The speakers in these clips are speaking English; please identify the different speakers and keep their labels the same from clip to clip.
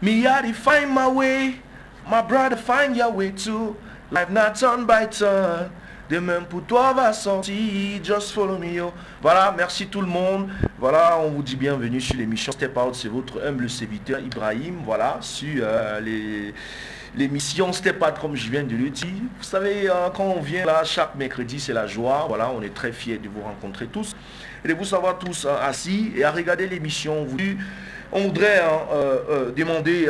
Speaker 1: Me I find my way, my brother find your way too. Life not turn by turn. Demain pour toi va sortir, just follow me yo. Voilà, merci tout le monde. Voilà, on vous dit bienvenue sur l'émission Step Out, c'est votre humble serviteur Ibrahim. Voilà, sur l'émission Step Out comme je viens de le dire. Vous savez, quand on vient là chaque mercredi, c'est la joie. Voilà, on est très fiers de vous rencontrer tous et de vous savoir tous assis et à regarder l'émission. On voudrait demander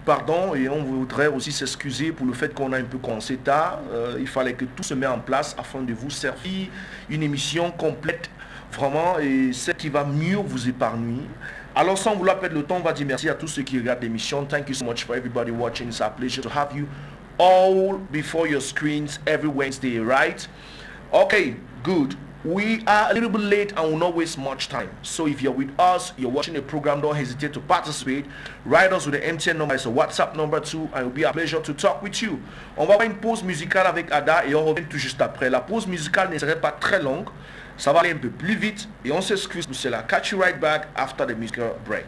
Speaker 1: pardon et on voudrait aussi s'excuser pour le fait qu'on a un peu commencé tard. Il fallait que tout se mette en place afin de vous servir une émission complète, vraiment, et celle qui va mieux vous épargner. Alors sans vouloir perdre le temps, on va dire merci à tous ceux qui regardent l'émission. Thank you so much for everybody watching. It's a pleasure to have you all before your screens every Wednesday, right? Okay, good. We are a little bit late and will not waste much time. So if you're with us, you're watching the program, don't hesitate to participate. Write us with the MTN number, it's a WhatsApp number too, and it will be a pleasure to talk with you. On va avoir une pause musicale avec Ada et on revient tout juste après. La pause musicale ne serait pas très longue, ça va aller un peu plus vite et on s'excuse pour cela. Catch you right back after the musical break.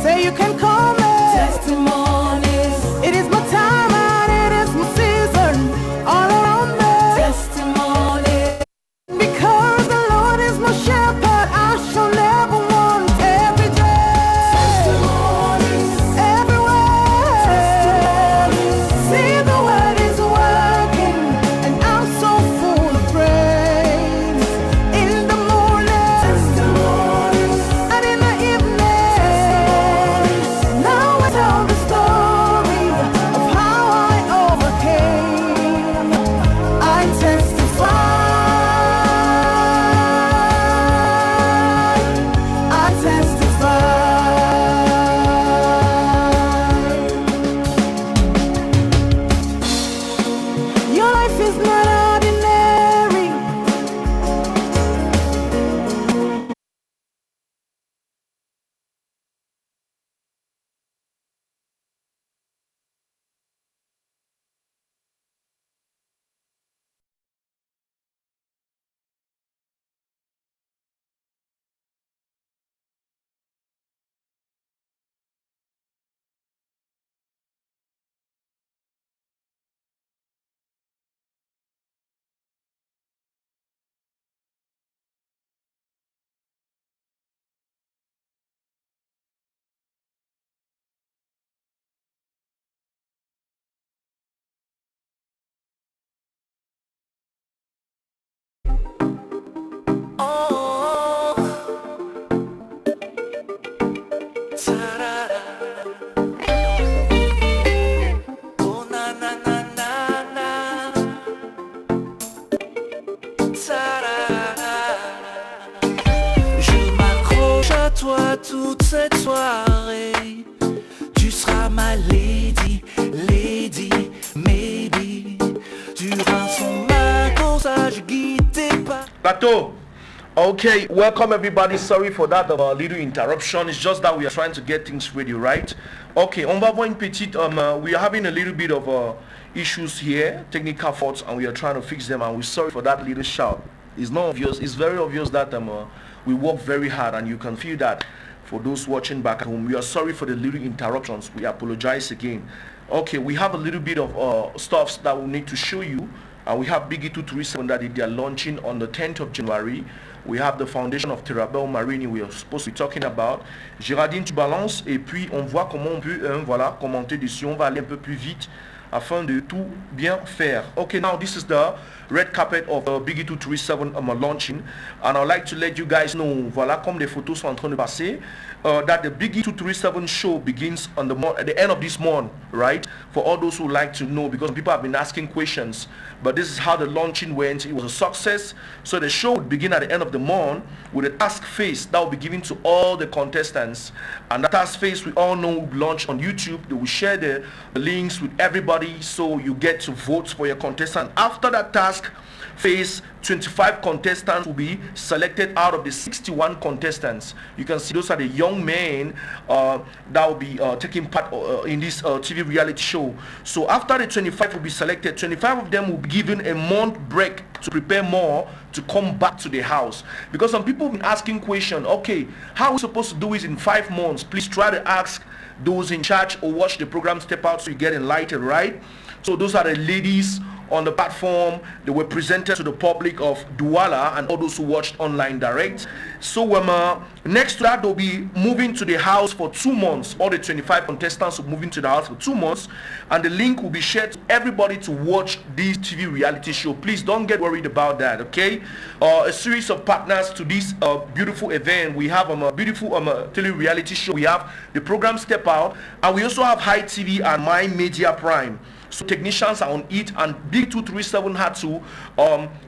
Speaker 2: Say you can call me Oh na na na na na. Je m'accroche à toi toute cette soirée. Tu seras ma lady, lady, maybe. Tu rançons ma corsage, guide tes pas.
Speaker 1: Plateau. Okay, welcome everybody. Sorry for that little interruption. It's just that we are trying to get things ready, right? Okay, on va voir une petite. We are having a little bit of issues here, technical faults, and we are trying to fix them. And we're sorry for that little shout. It's not obvious. It's very obvious that we work very hard, and you can feel that. For those watching back at home, we are sorry for the little interruptions. We apologize again. Okay, we have a little bit of stuffs that we need to show you. And we have Biggie 237 that they are launching on the 10th of January. We have the foundation of Terabel Marini we are supposed to be talking about. Géraldine, tu balances et puis on voit comment on peut voilà, commenter dessus. On va aller un peu plus vite afin de tout bien faire. Okay, now this is the red carpet of Biggie 237 launching. And I'd like to let you guys know, voilà, comme les photos sont en train de passer, that the Biggie 237 show begins on at the end of this month, right? For all those who like to know, because people have been asking questions. But this is how the launching went. It was a success. So the show would begin at the end of the month with a task phase that will be given to all the contestants. And that task phase we all know will launch on YouTube. They will share the links with everybody so you get to vote for your contestant. After that task phase, 25 contestants will be selected out of the 61 contestants. You can see those are the young men that will be taking part in this TV reality show. So after the 25 will be selected, 25 of them will be given a month break to prepare more to come back to the house. Because some people have been asking questions, okay, how are we supposed to do it in 5 months? Please try to ask those in charge or watch the program step out so you get enlightened, right? So those are the ladies on the platform. They were presented to the public of Douala and all those who watched online direct. So next to that, they'll be moving to the house for 2 months. All the 25 contestants will move into the house for 2 months, and the link will be shared to everybody to watch this TV reality show. Please don't get worried about that, okay? A series of partners to this beautiful event. We have a beautiful TV reality show. We have the program Step Out, and we also have High TV and My Media Prime. So technicians are on it, and Big 237 had to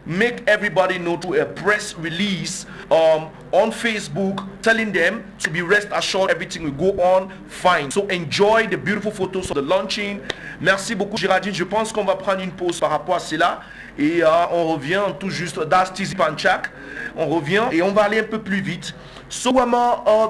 Speaker 1: make everybody know through a press release on Facebook, telling them to be rest assured everything will go on fine. So enjoy the beautiful photos of the launching. Merci beaucoup Géraldine. Je pense qu'on va prendre une pause par rapport à cela et on revient tout juste. That's Tizi Panchak. On revient et on va aller un peu plus vite. So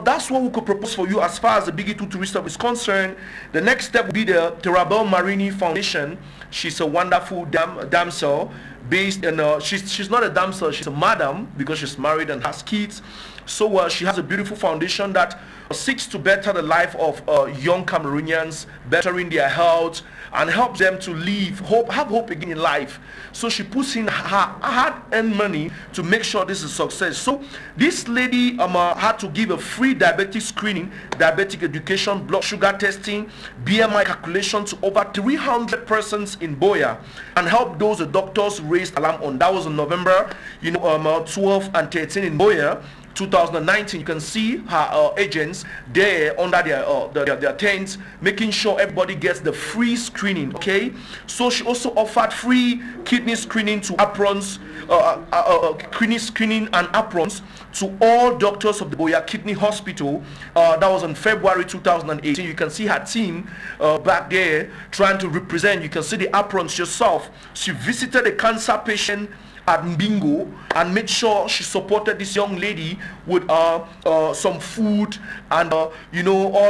Speaker 1: that's what we could propose for you as far as the Biggie 237 is concerned. The next step will be the Terabel Marini Foundation. She's a wonderful damsel based in she's not a damsel, she's a madam because she's married and has kids. So she has a beautiful foundation that seeks to better the life of young Cameroonians, bettering their health and help them to have hope again in life. So she puts in her hard-earned money to make sure this is a success. So this lady had to give a free diabetic screening, diabetic education, blood sugar testing, BMI calculation to over 300 persons in Boya, and help those the doctors raised alarm on. That was in November, 12 and 13 in Boya. 2019. You can see her agents there under their tents, making sure everybody gets the free screening. Okay, so she also offered free kidney screening to aprons, kidney screening and aprons to all doctors of the Boya Kidney Hospital. That was on February 2018. You can see her team back there trying to represent. You can see the aprons yourself. She visited a cancer patient at Mbingo and made sure she supported this young lady with some food and all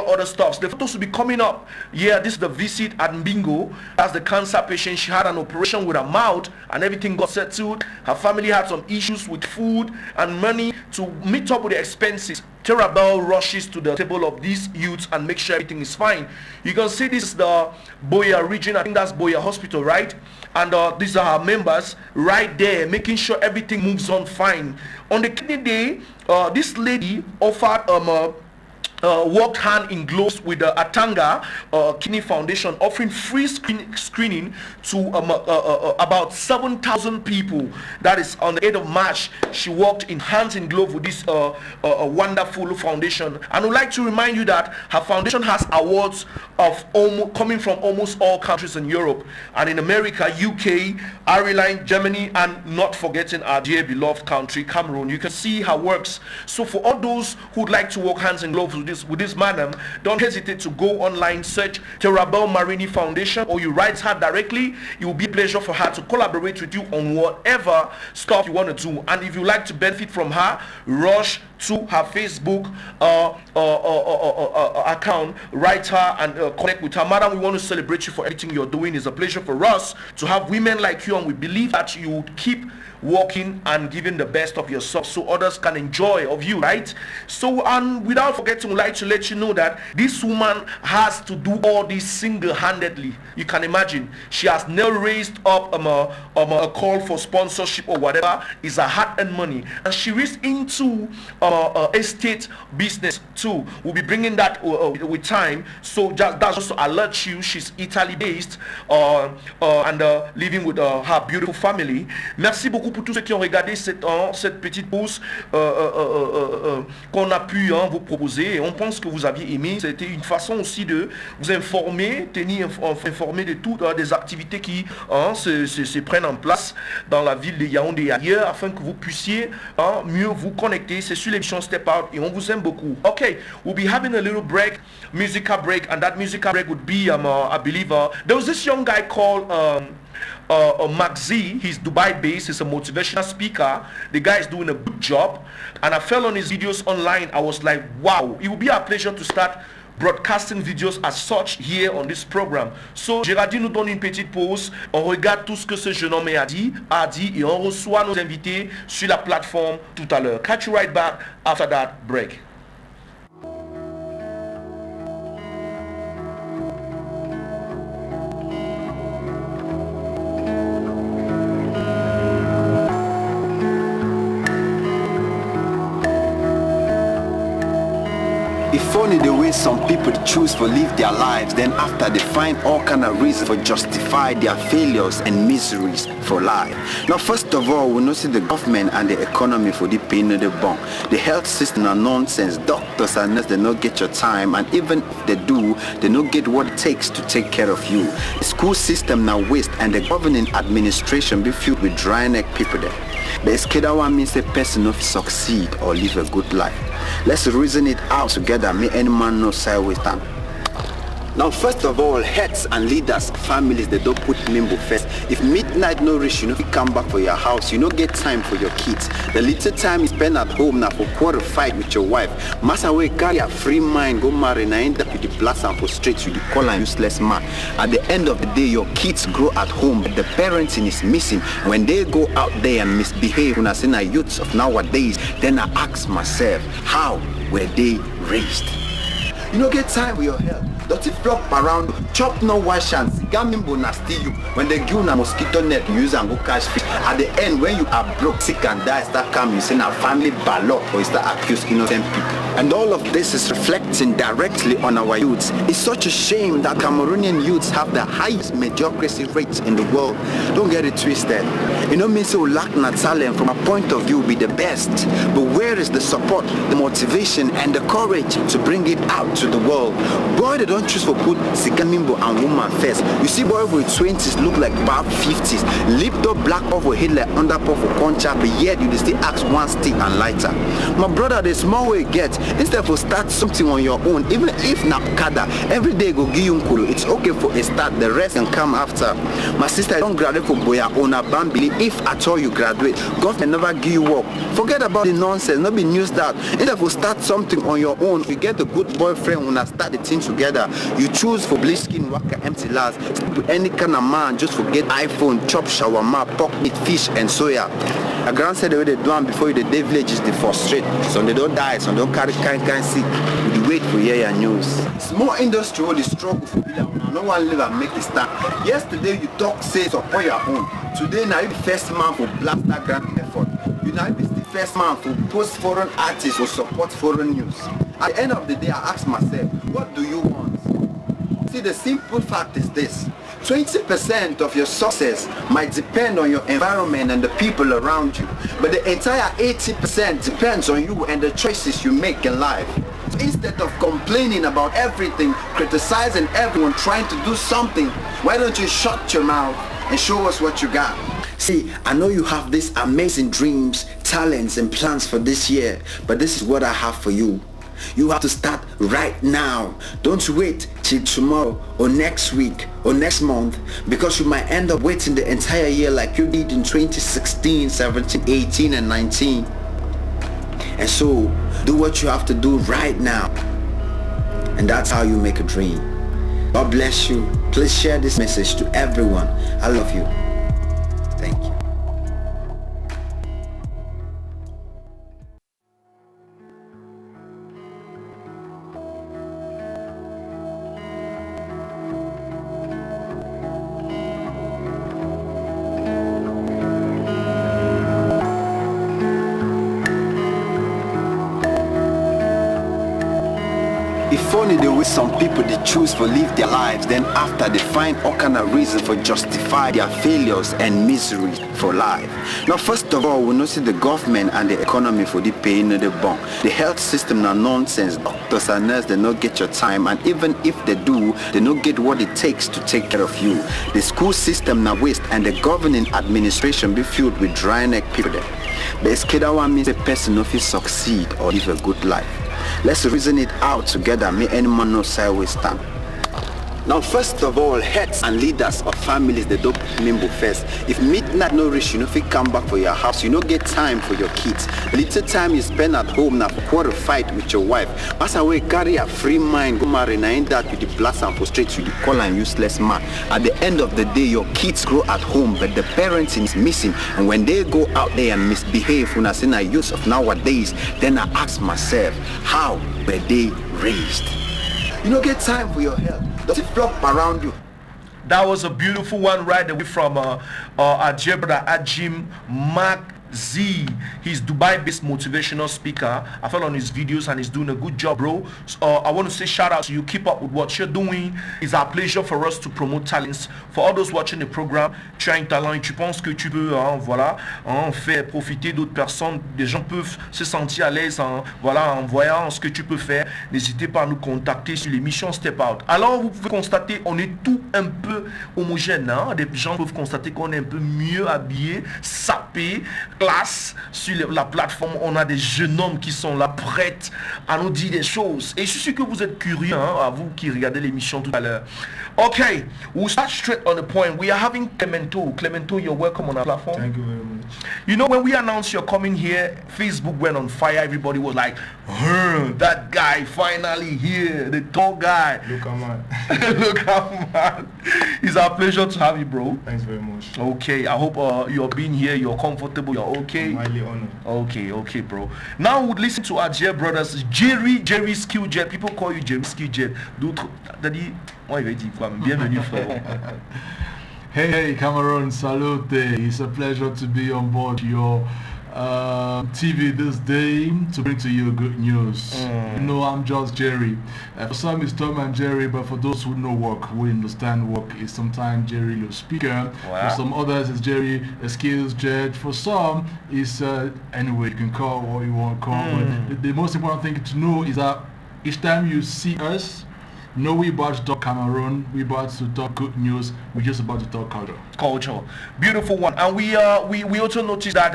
Speaker 1: other stuff. The photos will be coming up. Yeah, this is the visit at Mbingo. As the cancer patient, she had an operation with her mouth and everything got settled. Her family had some issues with food and money to meet up with the expenses. Terabel rushes to the table of these youths and make sure everything is fine. You can see this is the Boya region. I think that's Boya Hospital, right? And these are her members right there, making sure everything moves on fine. On the kidney day, this lady offered worked hand in gloves with the Atanga Kidney Foundation, offering free screening to about 7,000 people. That is on the 8th of March. She worked in hands in glove with this wonderful foundation. And I would like to remind you that her foundation has awards of coming from almost all countries in Europe and in America, UK, Ireland, Germany, and not forgetting our dear beloved country, Cameroon. You can see her works. So for all those who would like to work hands in gloves with this madam, don't hesitate to go online, search Terabel Marini Foundation, or you write her directly. It will be a pleasure for her to collaborate with you on whatever stuff you want to do. And if you like to benefit from her, rush to her Facebook account, write her and connect with her. Madam, we want to celebrate you for everything you're doing. It's a pleasure for us to have women like you, and we believe that you would keep working and giving the best of yourself so others can enjoy of you, right? So, and without forgetting, we'd like to let you know that this woman has to do all this single-handedly. You can imagine, she has never raised up a call for sponsorship or whatever. It's a hard-earned money, and she is into estate business too. We'll be bringing that with time. So that's just to alert you. She's Italy-based and living with her beautiful family. Merci beaucoup pour tous ceux qui ont regardé cette petite pause qu'on a pu vous proposer, et on pense que vous aviez aimé. C'était une façon aussi de vous informer, tenir informé de toutes des activités qui se prennent en place dans la ville de Yaoundé et ailleurs, afin que vous puissiez mieux vous connecter. C'est sur l'émission Step Out et on vous aime beaucoup. Okay, we'll be having a little break, musical break, and that musical break would be I believe there was this young guy called Magzi. He's Dubai based. He's a motivational speaker. The guy is doing a good job, and I fell on his videos online. I was like, wow, it would be a pleasure to start broadcasting videos as such here on this program. So Géraldine nous donne une petite pause, on regarde tout ce que ce jeune homme a dit et on reçoit nos invités sur la plateforme tout à l'heure. Catch you right back after that break.
Speaker 3: It's funny the way some people choose to live their lives, then after they find all kind of reasons for justify their failures and miseries for life. Now first of all, we know see the government and the economy for the pain of the bone. The health system are nonsense. Doctors and nurses, they don't get your time, and even if they do, they don't get what it takes to take care of you. The school system now waste, and the governing administration be filled with dry neck people there. The Eskedawa means a person of succeed or live a good life. Let's reason it out together. May any man know sideways time. Now first of all, heads and leaders, families, they don't put Mimbo first. If midnight no reach, you know, you come back for your house, you don't get time for your kids. The little time you spend at home now for quarter fight with your wife. Master way carry a free mind, go marry, and end up with the blast and frustrate you, the call and useless man. At the end of the day, your kids grow at home, but the parenting is missing. When they go out there and misbehave, when I see the youths of nowadays, then I ask myself, how were they raised? You don't get time with your health. Don't it flop around, chop no wash and gamimbo na steal you. When they give you a mosquito net, you use and go catch fish. At the end, when you are broke, sick and die, start coming, you send a family ballot or you start accuse innocent people. And all of this is reflecting directly on our youths. It's such a shame that Cameroonian youths have the highest mediocrity rates in the world. Don't get it twisted. You know, means so lack talent from a point of view be the best. But where is the support, the motivation and the courage to bring it out to the world? Boy, they don't choose for put Sikamimbo and woman first. You see boy with 20s look like bad 50s. Lift up black off with Hitler, under puff for concha, but yet you still ask one stick and lighter. My brother, the small way you get, instead of start something on your own, even if na kada, every day go give you nkulu. It's okay for a start, the rest can come after. My sister, don't graduate for Boya Ona Bambili. If at all you graduate, God can never give you work. Forget about the nonsense, not be news that. Instead of start something on your own, you get a good boyfriend when I start the thing together. You choose for bleach skin, waka, empty last. With any kind of man, just forget iPhone, chop shawarma, pork meat, fish, and soya. A grand said the way they do them before you, the day villages they frustrate. Some they don't die, some don't carry kind sick. We wait for year news. Small industry will struggle for people. No one live and make it start. Yesterday you talk say support your own. Today now you the first man for blast that grand effort. You now be the first man for post foreign artists or support foreign news. At the end of the day, I ask myself, what do you want? See, the simple fact is this. 20% of your success might depend on your environment and the people around you, but the entire 80% depends on you and the choices you make in life. So instead of complaining about everything, criticizing everyone, trying to do something, why don't you shut your mouth and show us what you got? See, I know you have these amazing dreams, talents and plans for this year, but this is what I have for you. You have to start right now. Don't wait till tomorrow or next week or next month, because you might end up waiting the entire year like you did in 2016, 17, 18 and 19. And so do what you have to do right now, and that's how you make a dream. God bless you. Please share this message to everyone. I love you. Thank you. It's funny the way some people they choose to live their lives, then after they find all kind of reasons for justify their failures and misery for life. Now first of all, we know see the government and the economy for the paying the bond. The health system now nonsense. Doctors and nurses they not get your time, and even if they do, they don't get what it takes to take care of you. The school system now waste, and the governing administration be filled with dry neck people there. But it's one means a person if he succeed or live a good life. Let's reason it out together. May any man know sideways stand. Now first of all, heads and leaders of families, they don't remember first. If midnight no reach, you know if you come back for your house, you don't get time for your kids. Little time you spend at home now for quarter fight with your wife. Pass away, carry a free mind, go marry, now ain't that with the blast and frustrate you, the call and useless man. At the end of the day, your kids grow at home, but the parenting is missing. And when they go out there and misbehave, when I see the use of nowadays, then I ask myself, how were they raised? You don't get time for your health. Does it flop around you?
Speaker 1: That was a beautiful one right away from our dear brother Ajim Mark Z. He's Dubai-based motivational speaker. I fell on his videos and he's doing a good job, bro. So, I want to say shout out to you. Keep up with what you're doing. It's our pleasure for us to promote talents. For all those watching the program, tu as un talent et tu penses que tu peux, voilà, faire profiter d'autres personnes. Des gens peuvent se sentir à l'aise en voyant ce que tu peux faire. N'hésitez pas à nous contacter sur l'émission Step Out. Alors vous pouvez constater, on est tout un peu homogène. Des gens peuvent constater qu'on est un peu mieux habillé, sapé, classe. Sur la plateforme, on a des jeunes hommes qui sont là prêts à nous dire des choses. Et je suis sûr que vous êtes curieux, à vous qui regardez l'émission tout à l'heure. Okay, we'll start straight on the point. We are having Clemento. Clemento, you're welcome on our platform.
Speaker 4: Thank you very much.
Speaker 1: You know, when we announced you're coming here, Facebook went on fire. Everybody was like, that guy finally here, the tall guy.
Speaker 4: Look at man.
Speaker 1: Look at man. It's our pleasure to have you, bro.
Speaker 4: Thanks very much.
Speaker 1: Okay, I hope you're being here, you're comfortable, you're okay.
Speaker 4: I'm highly honored.
Speaker 1: Okay, bro. Now we'll listen to our dear brothers, Jerry Skilljet. People call you Jerry Skilljet. D'autres, t'as dit, moi il va dire quoi? Bienvenue, frère.
Speaker 4: Hey, Cameroon, salute. It's a pleasure to be on board your TV this day to bring to you good news. You know, I'm just Jerry. For some it's Tom and Jerry, but for those who know work, who understand work, is sometimes Jerry the speaker.
Speaker 1: Wow.
Speaker 4: For some others it's Jerry Skilljet. For some it's anyway, you can call what you want to call. But the most important thing to know is that each time you see us, no, we about to talk Cameroon, we about to talk good news, we're just about to talk culture.
Speaker 1: Beautiful one. And we also noticed that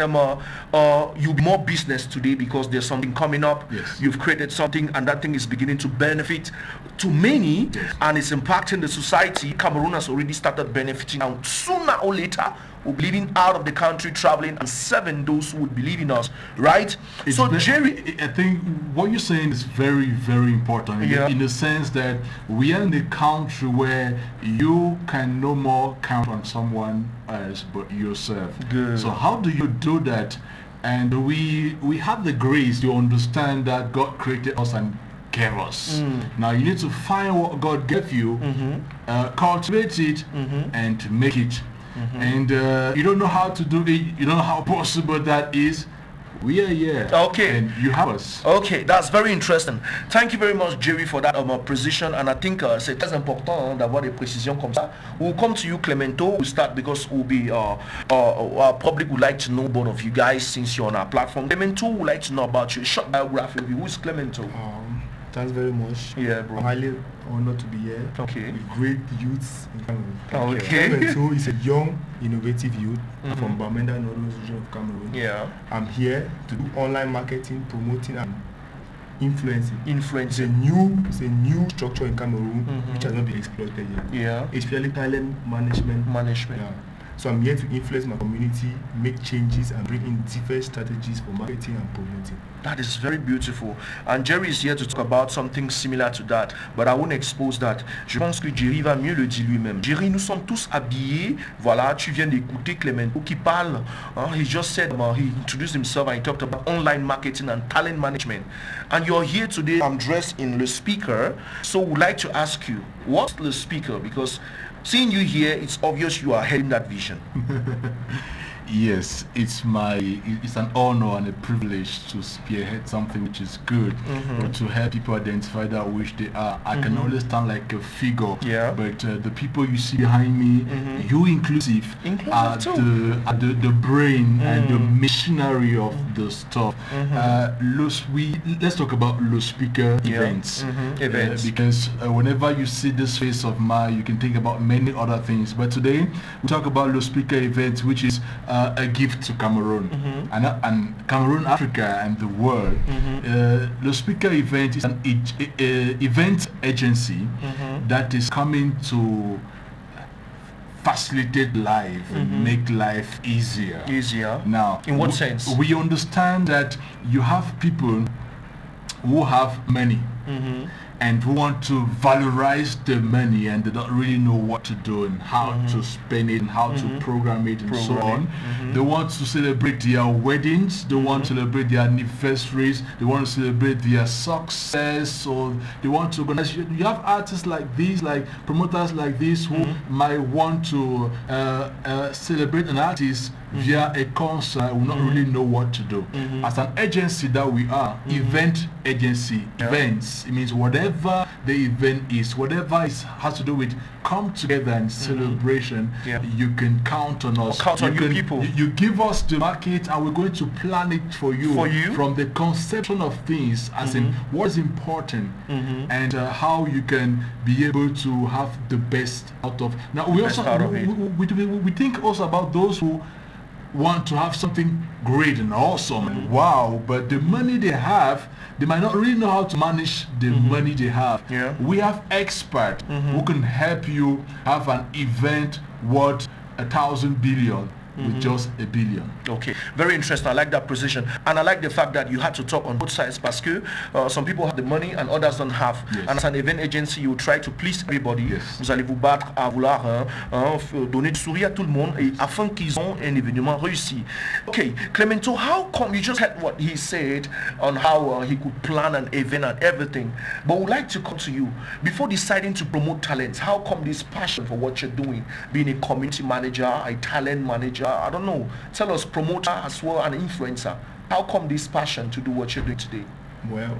Speaker 1: you'll be more business today because there's something coming up.
Speaker 4: Yes.
Speaker 1: You've created something and that thing is beginning to benefit to many.
Speaker 4: Yes.
Speaker 1: And it's impacting the society. Cameroon has already started benefiting, and sooner or later we'll be leaving out of the country, traveling and serving those who would believe in us, right? So Jerry,
Speaker 4: I think what you're saying is very, very important.
Speaker 1: Yeah.
Speaker 4: In the sense that we are in a country where you can no more count on someone else but yourself.
Speaker 1: Good.
Speaker 4: So how do you do that? And we have the grace to understand that God created us and gave us. Now you need to find what God gave you, cultivate it, and make it. And you don't know how to do it, you don't know how possible that is. We are here.
Speaker 1: Okay.
Speaker 4: And you have us.
Speaker 1: Okay, that's very interesting. Thank you very much, Jerry, for that precision. And I think c'est très important d'avoir des précisions comme ça. We'll come to you, Clemento. We'll start because we'll be our public would like to know both of you guys since you're on our platform. Clemento would like to know about your short biography. Who is Clemento?
Speaker 5: Thanks very much.
Speaker 1: Yeah, bro.
Speaker 5: I'm highly honored to be here.
Speaker 1: Okay.
Speaker 5: With great youths in Cameroon.
Speaker 1: Okay.
Speaker 5: Clemento is a young, innovative youth from Bamenda, Northern region of Cameroon.
Speaker 1: Yeah.
Speaker 5: I'm here to do online marketing, promoting, and influencing. It's a new structure in Cameroon which has not been exploited yet.
Speaker 1: Yeah.
Speaker 5: Especially talent management.
Speaker 1: Management.
Speaker 5: Yeah. So I'm here to influence my community, make changes, and bring in different strategies for marketing and promoting.
Speaker 1: That is very beautiful. And Jerry is here to talk about something similar to that. But I won't expose that. Je pense que Jerry va mieux le dire lui-même. Jerry, nous sommes tous habillés. Voilà, tu viens d'écouter Clemento qui parle. He just said, he introduced himself and he talked about online marketing and talent management. And you're here today. I'm dressed in Le Speaker. So we'd like to ask you, what's Le Speaker? Because seeing you here, it's obvious you are heading that vision.
Speaker 4: Yes, it's an honor and a privilege to spearhead something which is good, or to help people identify that which they are. I can always stand like a figure, but the people you see behind me, you inclusive are the brain and the machinery of the stuff. Let's talk about Lo Speaker events. Because whenever you see this face of mine, you can think about many other things. But today we talk about Lo Speaker events, which is a gift to Cameroon and Cameroon, Africa, and the world. The Speaker event is an event agency that is coming to facilitate life and make life easier. Now,
Speaker 1: in what sense?
Speaker 4: We understand that you have people who have money and who want to valorize the money, and they don't really know what to do and how to spend it and how to program it and so on. They want to celebrate their weddings, they want to celebrate their anniversaries, they want to celebrate their success, or they want to organize. You have artists like these, like promoters like this, who might want to celebrate an artist via a concert, will not really know what to do. As an agency that we are, event agency, events, it means whatever the event is, whatever it has to do with come together and celebration, you can count on us.
Speaker 1: Count on you people.
Speaker 4: You give us the market and we're going to plan it for you, from the conception of things, as in what is important and how you can be able to have the best out of. Now we think also about those who want to have something great and awesome and wow, but the money they have, they might not really know how to manage the money they have. We have experts who can help you have an event worth 1,000 billion with just 1 billion.
Speaker 1: Okay, very interesting. I like that precision, and I like the fact that you had to talk on both sides, because some people have the money and others don't have. And as an event agency, you try to please everybody. Vous allez vous battre à vouloir donner du sourire à tout le monde et afin qu'ils ont un événement réussi. Okay, Clemento, how come you just heard what he said on how he could plan an event and everything, but we'd like to come to you before deciding to promote talents. How come this passion for what you're doing, being a community manager, a talent manager? I don't know. Tell us, promoter as well, an influencer. How come this passion to do what you're doing today?
Speaker 5: Well,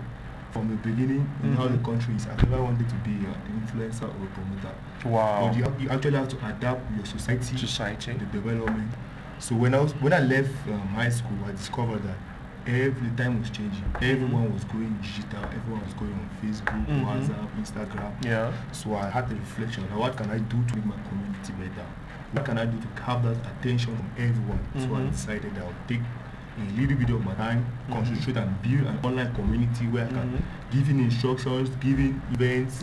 Speaker 5: from the beginning, in how the country is, I never wanted to be an influencer or a promoter.
Speaker 1: Wow.
Speaker 5: But you actually have to adapt your society, the development. So when I left high school, I discovered that every time was changing. Everyone was going digital. Everyone was going on Facebook, WhatsApp, Instagram. So I had the reflection: what can I do to make my community better? What can I do to have that attention from everyone? So I decided I would take a little bit of my time, concentrate and build an online community where I can give in instructions, giving events,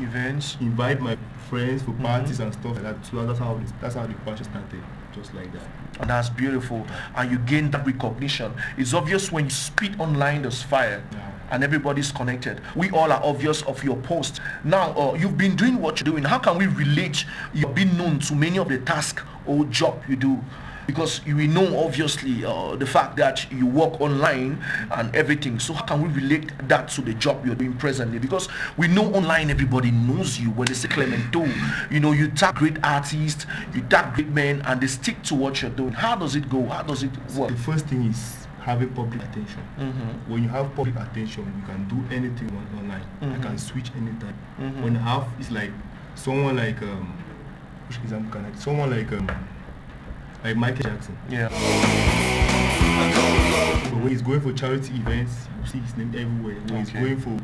Speaker 5: invite my friends for parties and stuff like that. So that's how the passion started, just like that.
Speaker 1: And that's beautiful. And you gain that recognition. It's obvious when you speak online, there's fire. And everybody's connected. We all are obvious of your post. Now, you've been doing what you're doing. How can we relate your being known to many of the tasks or job you do? Because we know obviously the fact that you work online and everything. So how can we relate that to the job you're doing presently? Because we know online everybody knows you. When they say Clemento, you know, you tag great artists, you tag great men, and they stick to what you're doing. How does it go? How does it work?
Speaker 5: The first thing is having public attention. When you have public attention, you can do anything online. I can switch anytime. When I have, it's like someone like which example can I? Someone like Michael Jackson.
Speaker 1: Yeah.
Speaker 5: But when he's going for charity events, you see his name everywhere. When he's going for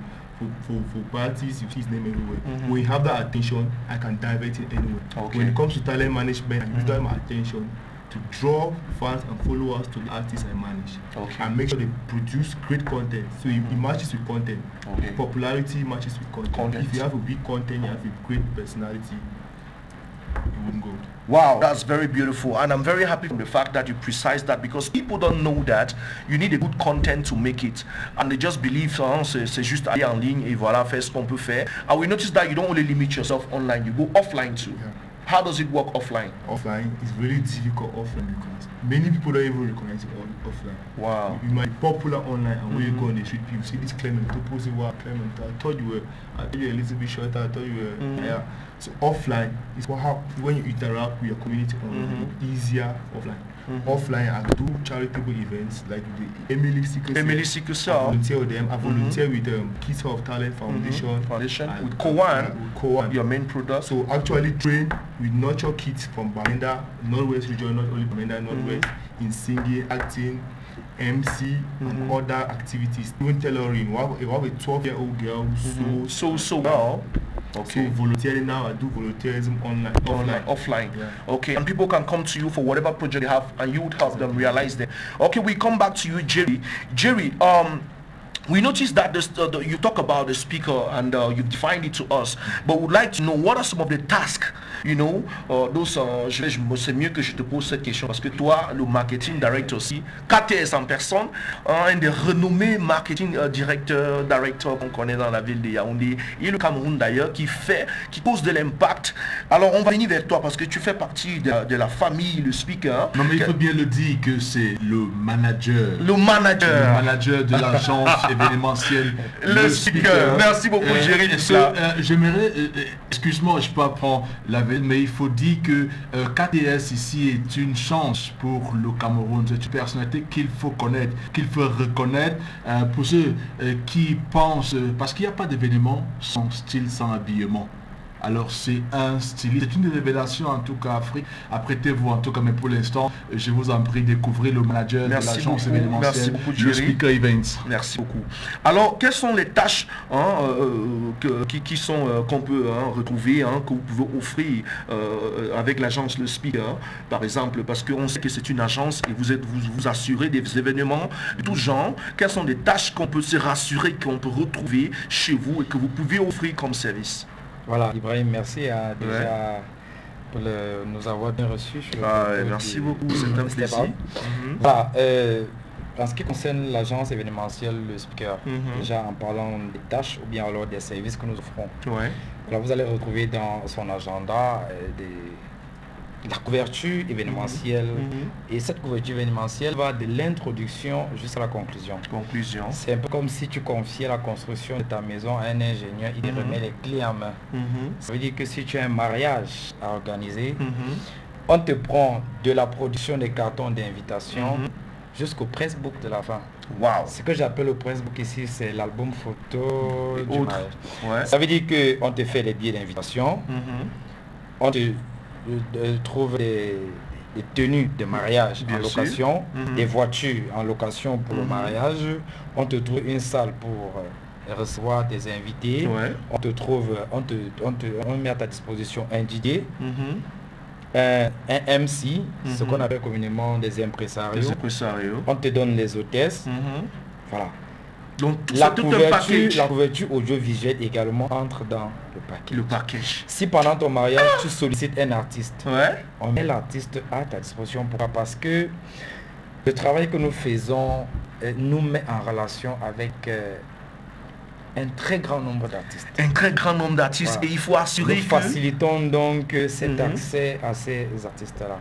Speaker 5: parties, you see his name everywhere. When you have that attention, I can divert it anywhere. When it comes to talent management, I use that my attention to draw fans and followers to the artists I manage. And make sure they produce great content. So it matches with content. Popularity matches with content. If you have a big content, you have a great personality, it wouldn't go.
Speaker 1: Wow, that's very beautiful, and I'm very happy from the fact that you precise that, because people don't know that you need a good content to make it, and they just believe c'est juste aller en ligne et voilà, faire ce qu'on peut faire. And we notice that you don't only limit yourself online, you go offline too. How does it work offline?
Speaker 5: Offline is really difficult offline because many people don't even recognize it offline.
Speaker 1: Wow.
Speaker 5: You might be popular online, and when you go on the street, people see this Clement, Toposi, wow, Clement, I thought you were a little bit shorter, I thought you were, yeah. So offline is what happens when you interact with your community online, easier offline. Offline, I do charitable events like the Emily Sikosa. I volunteer with them. I volunteer with Kids Hall of Talent Foundation.
Speaker 1: With Kowan, your main product.
Speaker 5: So actually train with nurture kids from Bamenda, Northwest region, not only Bamenda, Northwest, in singing, acting, MC, and other activities. Even tailoring. We have a 12-year-old girl who so well. So volunteering now, I do volunteerism offline.
Speaker 1: Yeah. Okay, and people can come to you for whatever project they have, and you would help them realize them. Okay, we come back to you, Jerry. Jerry, we noticed that you talk about the speaker, and you've defined it to us, but we'd like to know what are some of the tasks, you know, c'est mieux que je te pose cette question, parce que toi, le marketing director aussi, KTS en personne, un des renommés marketing directeur qu'on connaît dans la ville de Yaoundé et le Cameroun d'ailleurs, qui cause de l'impact. Alors on va venir vers toi parce que tu fais partie de la famille, le speaker.
Speaker 4: Non mais il faut bien le dire que c'est le manager de l'agence événementielle,
Speaker 1: le speaker. Merci beaucoup Jerry.
Speaker 4: J'aimerais, excuse-moi, je peux pas prendre la veille, mais il faut dire que KTS ici est une chance pour le Cameroun. C'est une personnalité qu'il faut connaître, qu'il faut reconnaître pour ceux qui pensent, parce qu'il n'y a pas d'événement sans style, sans habillement. Alors c'est un styliste, c'est une révélation en tout cas Afrique. Apprêtez-vous en tout cas, mais pour l'instant, je vous en prie, découvrez le manager de l'agence événementielle, le speaker events.
Speaker 1: Merci beaucoup. Alors, quelles sont les tâches qu'on peut retrouver, que vous pouvez offrir avec l'agence Le Speaker, par exemple, parce qu'on sait que c'est une agence et vous assurez des événements de tout genre. Quelles sont les tâches qu'on peut se rassurer, qu'on peut retrouver chez vous et que vous pouvez offrir comme service?
Speaker 6: Voilà, Ibrahim, merci déjà pour nous avoir bien reçus.
Speaker 1: Merci beaucoup, c'est un plaisir.
Speaker 6: Voilà, en ce qui concerne l'agence événementielle, le speaker, déjà en parlant des tâches ou bien alors des services que nous offrons, voilà, vous allez retrouver dans son agenda la couverture événementielle. Et cette couverture événementielle va de l'introduction jusqu'à la conclusion. C'est un peu comme si tu confiais la construction de ta maison à un ingénieur, il te remet les clés en main. Ça veut dire que si tu as un mariage à organiser, on te prend de la production des cartons d'invitation jusqu'au pressbook de la fin.
Speaker 1: Wow.
Speaker 6: Ce que j'appelle le pressbook ici, c'est l'album photo du mariage. Ça veut dire qu'on te fait les billets d'invitation, on te trouve des tenues de mariage en location, des voitures en location pour le mariage, on te trouve une salle pour recevoir des invités, on te trouve, on met à ta disposition un DJ, un MC, ce qu'on appelle communément des impresarios. On te donne les hôtesses, voilà.
Speaker 1: Donc
Speaker 6: la couverture audiovisuelle également entre dans le package. Si pendant ton mariage tu sollicites un artiste, on met l'artiste à ta disposition. Pourquoi? Parce que le travail que nous faisons nous met en relation avec un très grand nombre d'artistes.
Speaker 1: Voilà. Et il faut assurer
Speaker 6: nous facilitons donc cet accès à ces artistes-là.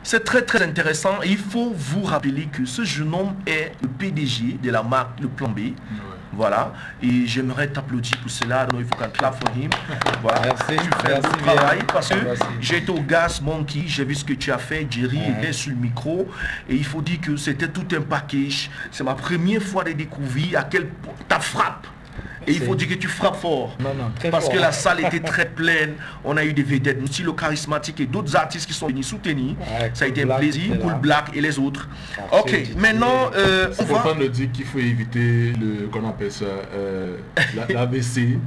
Speaker 1: C'est très très intéressant. Il faut vous rappeler que ce jeune homme est le PDG de la marque Le Plan B. Ouais. Voilà. Et j'aimerais t'applaudir pour cela. Donc, il faut qu'on clap for him. Voilà.
Speaker 6: Merci.
Speaker 1: Tu fais un bon travail parce que j'ai été au Gas Monkey, j'ai vu ce que tu as fait. Jerry était sur le micro et il faut dire que c'était tout un package. C'est ma première fois de découvrir à quel point ta frappe. Et il faut dire que tu frappes fort. Parce que la salle était très pleine. On a eu des vedettes, aussi le charismatique et d'autres artistes qui sont venus soutenir. Ça a été un plaisir. Cool Black et les autres. Ok, maintenant,
Speaker 4: on va... pas nous dire qu'il faut éviter le, qu'on appelle ça, l'ABC.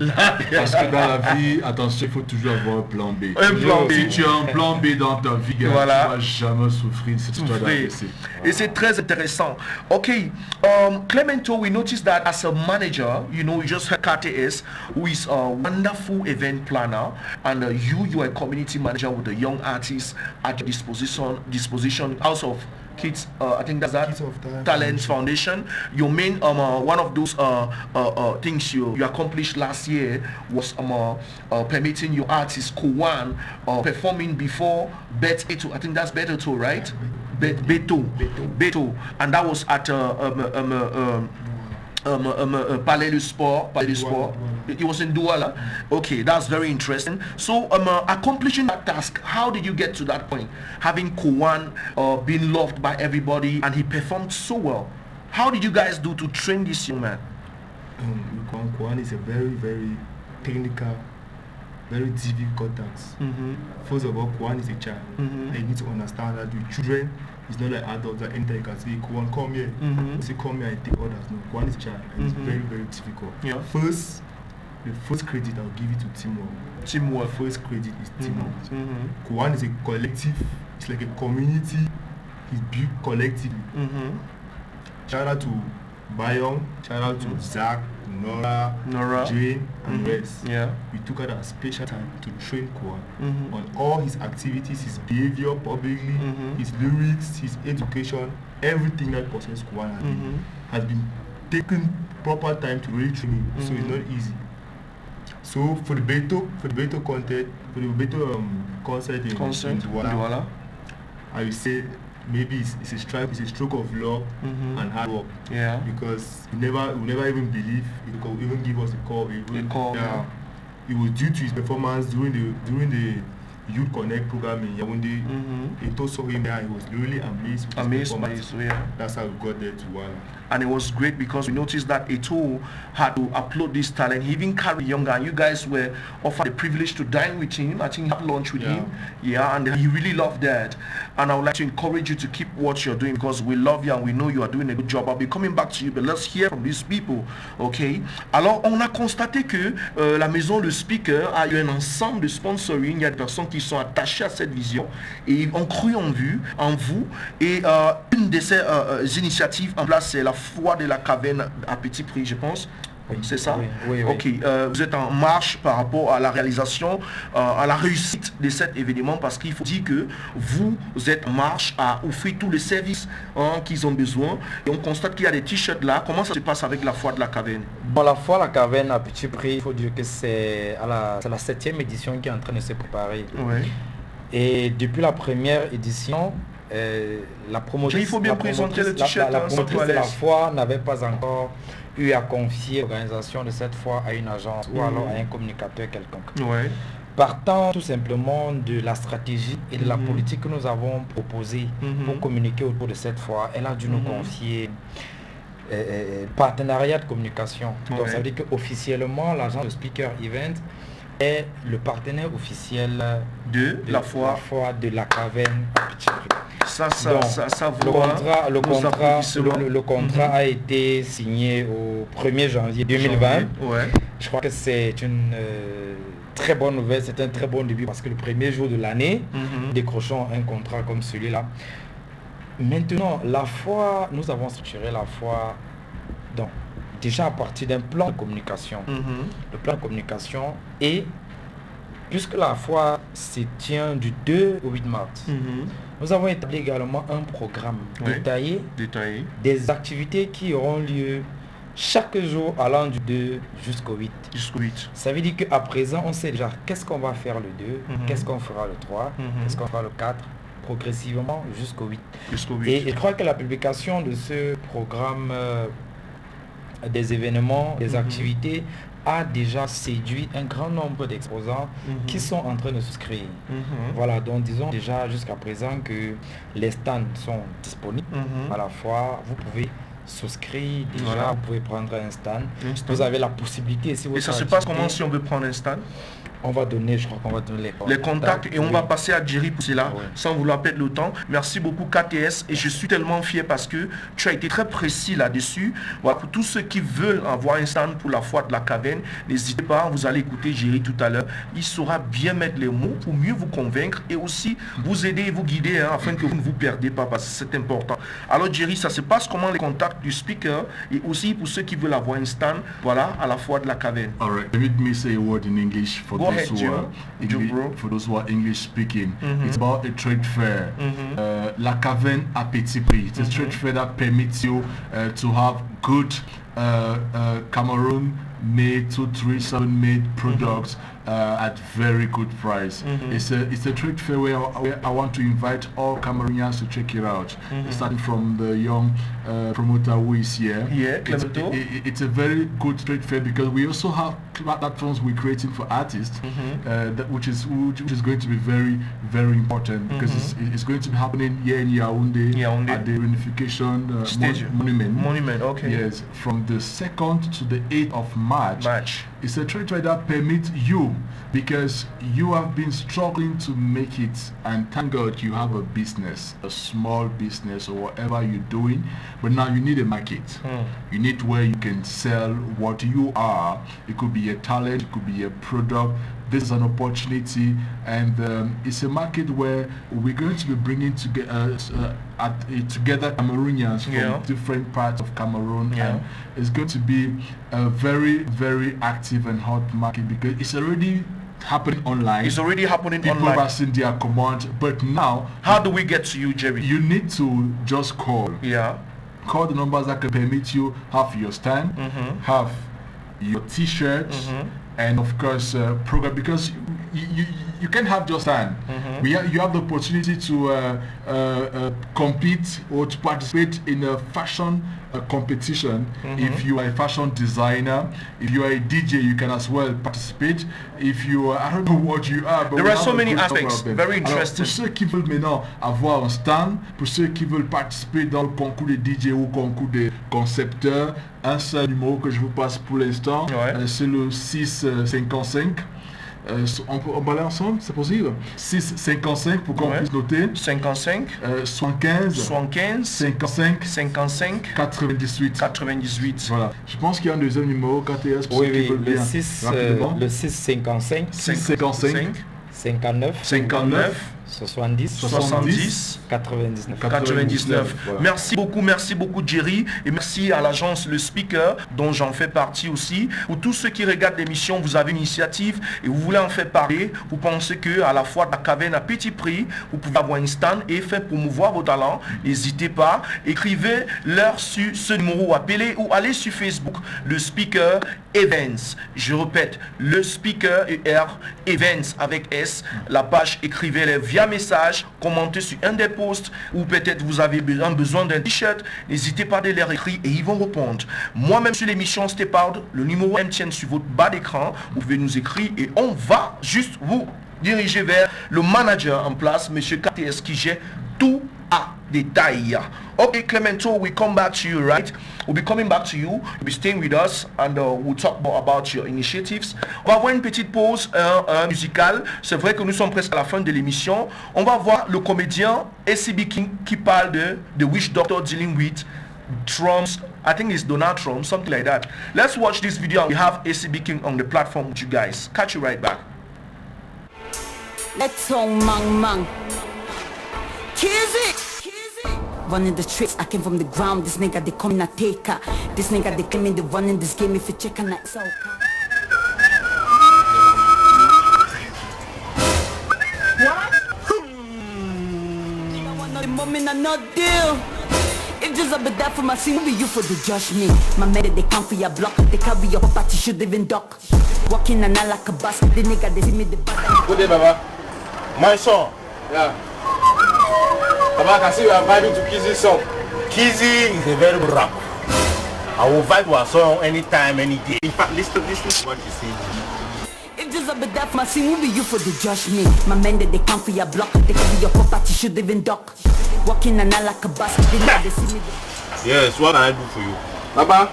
Speaker 4: Parce que dans la vie, attention, il faut toujours avoir un plan B.
Speaker 1: Un plan B.
Speaker 4: Si tu as un plan B dans ta vie, voilà. Tu ne vas jamais souffrir si tu as l'ABC.
Speaker 1: Et c'est très intéressant. Ok, Clemento, we noticed that as a manager, you know, you just KTS, who is a wonderful event planner, and you are a community manager with the young artists at your disposition House of Kids, I think that's that Talents Foundation. Your main one of those things you accomplished last year was permitting your artist Kowan performing before Bet2. I think that's Bet2, right? Beto, and that was at Palais du Sport. It was in Douala. Okay, that's very interesting. So accomplishing that task, how did you get to that point? Having Kowan being loved by everybody and he performed so well. How did you guys do to train this young man?
Speaker 5: Kowan is a very, very technical, very difficult task. First of all, Kowan is a child. And you need to understand that with children, it's not like adults that enter, you can say, Kowan, come here. Say, come here and take orders. No, Kowan is a child. And it's very, very difficult. Yeah. The first credit I'll give it to teamwork. Teamwork. First credit is teamwork. Kowan is a collective. It's like a community. It's built collectively. Shout out to Bayong. Shout out to Zach, Nora, Jane, and rest. Yeah. We took out a special time to train Kowan on all his activities, his behavior publicly, his lyrics, his education, everything that concerns Kowan has been taken proper time to really train him. So it's not easy. So for the Beto content, for the Beto concert in Douala, I would say maybe it's a stroke of luck and hard work. Yeah. Because we never even believe he could even give us a call. It was due to his performance during the Youth Connect program in Yaoundé. It also him there. He was really amazed with his performance. That's how we got there to Douala.
Speaker 1: And it was great because we noticed that Eto'o had to upload this talent. He even carried younger, and you guys were offered the privilege to dine with him. I think you had lunch with him. Yeah, and he really loved that. And I would like to encourage you to keep what you're doing because we love you and we know you are doing a good job. I'll be coming back to you, but let's hear from these people, okay? Alors, on a constaté que la maison Le Speaker a eu un ensemble de sponsoring. Il y a des personnes qui sont attachées à cette vision et ont cru en vous. Et une de ces initiatives en place, c'est la foi de la caverne à petit prix, je pense. Oui, c'est ça? Oui. Ok, vous êtes en marche par rapport à la réalisation, à la réussite de cet événement parce qu'il faut dire que vous êtes en marche à offrir tous les services qu'ils ont besoin et on constate qu'il y a des t-shirts là. Comment ça se passe avec la foi de la caverne?
Speaker 6: Bon, la foi de la caverne à petit prix, il faut dire que c'est la 7e édition qui est en train de se préparer. Oui. Et depuis la première édition, la promotrice,
Speaker 1: il faut bien présenter le t-shirt.
Speaker 6: La promotrice de la foi n'avait pas encore eu à confier l'organisation de cette fois à une agence ou alors à un communicateur quelconque. Ouais. Partant tout simplement de la stratégie et de la politique que nous avons proposée pour communiquer autour de cette fois, elle a dû nous confier partenariat de communication. Donc ça veut dire qu'officiellement l'agence de Speaker Event est le partenaire officiel
Speaker 1: de la foi
Speaker 6: de la caverne à petit prix. Le contrat a été signé au 1er janvier 2020. Ouais. Je crois que c'est une très bonne nouvelle, c'est un très bon début parce que le premier jour de l'année, décrochons un contrat comme celui-là. Maintenant, la foi, nous avons structuré la foi donc déjà à partir d'un plan de communication. Le plan de communication et puisque la foi se tient du 2 au 8 mars, nous avons établi également un programme détaillé des activités qui auront lieu chaque jour allant du 2 jusqu'au 8. Ça veut dire qu'à présent, on sait déjà qu'est-ce qu'on va faire le 2, qu'est-ce qu'on fera le 3, qu'est-ce qu'on fera le 4. progressivement jusqu'au 8.
Speaker 1: Jusqu'au 8.
Speaker 6: Et je crois que la publication de ce programme des événements, des activités, a déjà séduit un grand nombre d'exposants qui sont en train de souscrire. Voilà, donc disons déjà jusqu'à présent que les stands sont disponibles. À la fois, vous pouvez souscrire déjà, vous pouvez prendre un stand. Vous avez la possibilité. Si vous
Speaker 1: et ça se passe comment si on veut prendre un stand?
Speaker 6: On va donner, je crois qu'on va donner
Speaker 1: les contacts et on va passer à Jerry pour cela, sans vouloir perdre le temps. Merci beaucoup KTS et je suis tellement fier parce que tu as été très précis là-dessus. Voilà, pour tous ceux qui veulent avoir un stand pour la foire de la caverne, n'hésitez pas, vous allez écouter Jerry tout à l'heure. Il saura bien mettre les mots pour mieux vous convaincre et aussi vous aider et vous guider afin que vous ne vous perdez pas parce que c'est important. Alors Jerry, ça se passe comment les contacts du speaker et aussi pour ceux qui veulent avoir un stand, voilà, à la foire de la caverne.
Speaker 4: All right, let me say a word in English for those who are English speaking. It's about a trade fair. La Caverne à petit prix. It's a trade fair that permits you to have good Cameroon made 237 made products at very good price. It's a trade fair where I want to invite all Cameroonians to check it out. Starting from the young promoter who is here.
Speaker 1: Yeah,
Speaker 4: it's a very good trade fair because we also have platforms we're creating for artists, which is going to be very, very important because it's going to be happening here in Yaoundé at the Reunification Monument.
Speaker 1: Okay.
Speaker 4: Yes, from the 2nd to the 8th of March. It's a trade fair that permits you, because you have been struggling to make it, and thank God you have a business, a small business or whatever you're doing, but now you need a market. You need where you can sell what you are. It could be a talent, it could be a product. This is an opportunity, and it's a market where we're going to be bringing together Cameroonians from different parts of Cameroon, and it's going to be a very, very active and hot market because it's already happening online.
Speaker 1: It's already happening
Speaker 4: People
Speaker 1: online.
Speaker 4: are seeing their command, but now
Speaker 1: how do we get to you, Jerry?
Speaker 4: You need to just call. Call the numbers that can permit you have your stand, have your t-shirts, and of course program, because you can have just stand. You have the opportunity to compete or to participate in a fashion competition. If you are a fashion designer, if you are a DJ, you can as well participate. If you are, I don't know what you are, but
Speaker 1: there are so many aspects. Very interesting.
Speaker 4: Pour ceux qui veulent maintenant avoir un stand, pour ceux qui veulent participer dans le concours des DJ ou concours des concepteurs, un seul numéro que je vous passe pour l'instant, c'est le 655. On va aller ensemble, c'est possible? 655 pour qu'on puisse noter.
Speaker 1: 55
Speaker 4: 75 55 98. Voilà. Je pense qu'il y a un deuxième numéro KTS pour ceux qui veulent bien.
Speaker 6: Le 655 59 70 99.
Speaker 1: Voilà. Merci beaucoup Jerry, et merci à l'agence Le Speaker dont j'en fais partie aussi. Pour tous ceux qui regardent l'émission, vous avez une initiative et vous voulez en faire parler, vous pensez que à la fois de la caverne à petit prix, vous pouvez avoir un stand et faire promouvoir vos talents, n'hésitez pas, écrivez-leur sur ce numéro, appelez ou allez sur Facebook Le Speaker Events. Je répète, Le Speaker Events avec S, la page, écrivez-les via message, commentez sur un des posts, ou peut-être vous avez besoin d'un t-shirt, n'hésitez pas de leur écrire et ils vont répondre. Moi-même sur l'émission Step Out, le numéro MTN sur votre bas d'écran, vous pouvez nous écrire et on va juste vous diriger vers le manager en place, monsieur KTS, qui gère tout à détail. Okay, Clemento, we come back to you, right? We'll be coming back to you. You'll be staying with us and we'll talk more about your initiatives. On va avoir une petite pause musicale. C'est vrai que nous sommes presque à la fin de l'émission. On va voir le comédien ACB King qui parle de The Witch Doctor dealing with Trump's, I think it's Donald Trump, something like that. Let's watch this video. We have ACB King on the platform with you guys. Catch you right back.
Speaker 7: Let's go, mang. Kizzy! Running the streets, I came from the ground. This nigga, they coming a taker. This nigga, they claiming they running this game. If you check on that, so what? I want no moment, I'm not deal. If just a bit that for my scene, be you for the judge me. My mate, they come for your block. They carry your property, should even duck. Walking and I like a bus. The nigga, they see me the bad.
Speaker 1: Good day, Baba. My son.
Speaker 8: Yeah. Baba, I can see you are vibing to Kizzy's song.
Speaker 9: Kizzy is a very good rapper. I will vibe to a song anytime, any day. In fact, listen to what you say.
Speaker 7: If just a bit that my scene will be you for the judge me. My men that they come for your block, they can be your property, should even duck. Walking and I like a bus, they know they see me.
Speaker 9: Yes, what can I do for you?
Speaker 8: Baba,